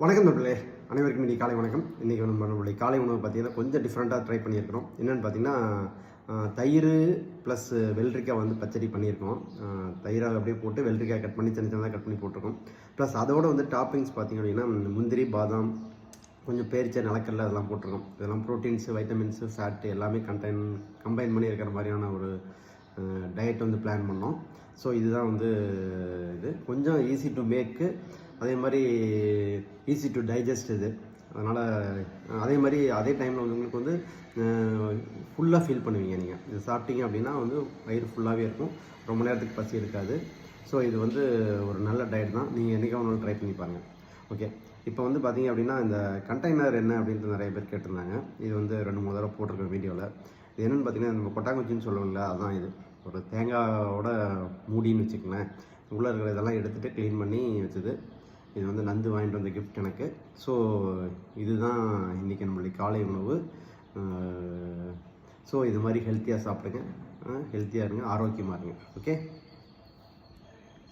வணக்கம் நண்பர்களே, அனைவருக்கும் இன்றைக்கி காலை வணக்கம். இன்றைக்கி நம்மளுடைய காலை உணவு பார்த்திங்கன்னா கொஞ்சம் டிஃப்ரெண்ட்டாக ட்ரை பண்ணியிருக்கிறோம். என்னென்னு பார்த்திங்கன்னா தயிர் ப்ளஸ் வெள்ளரிக்காய் வந்து பச்சடி பண்ணியிருக்கோம். தயிரை அப்படியே போட்டு வெள்ளரிக்காய் கட் பண்ணி சின்ன சின்னதாக கட் பண்ணி போட்டிருக்கோம். ப்ளஸ் அதோடு வந்து டாப்பிங்ஸ் பார்த்திங்க அப்படின்னா முந்திரி, பாதாம், கொஞ்சம் பேரிச்சை, நிலக்கடலை அதெல்லாம் போட்டிருக்கோம். இதெல்லாம் ப்ரோட்டீன்ஸு, வைட்டமின்ஸு, ஃபேட்டு எல்லாமே கம்பைன் பண்ணி இருக்கிற மாதிரியான ஒரு டயட் வந்து பிளான் பண்ணோம். ஸோ இதுதான் வந்து இது கொஞ்சம் ஈஸி டு மேக்கு, அதே மாதிரி ஈஸி டு டைஜஸ்ட் இது. அதனால் அதே டைமில் வந்து உங்களுக்கு வந்து ஃபுல்லாக ஃபீல் பண்ணுவீங்க. நீங்கள் இது சாப்பிட்டீங்க அப்படின்னா வந்து வயிறு ஃபுல்லாகவே இருக்கும், ரொம்ப நேரத்துக்கு பசி இருக்காது. ஸோ இது வந்து ஒரு நல்ல டயட் தான். நீங்கள் என்றைக்கா ஒன்று ட்ரை பண்ணி பாருங்கள். ஓகே, இப்போ வந்து பார்த்தீங்க அப்படின்னா இந்த கண்டெய்னர் என்ன அப்படின்ட்டு நிறைய பேர் கேட்டிருந்தாங்க. இது வந்து 2-3 தடவை போட்டிருக்கேன் வீடியோவில். இது என்னென்னு பார்த்தீங்கன்னா நம்ம கொட்டாங்குச்சின்னு சொல்லுவோம்ல, அதுதான் இது. ஒரு தேங்காயோட மூடின்னு வச்சுக்கங்களேன். உள்ளே இருக்கிற இதெல்லாம் எடுத்துகிட்டு க்ளீன் பண்ணி வச்சுது. இது வந்து நந்து வாங்கிட்டு வந்த கிஃப்ட் எனக்கு. ஸோ இதுதான் இன்றைக்கி நம்மளுடைய காலை உணவு. ஸோ இது மாதிரி ஹெல்த்தியாக சாப்பிடுங்க, ஹெல்த்தியாக இருங்க, ஆரோக்கியமாக இருங்க. ஓகே.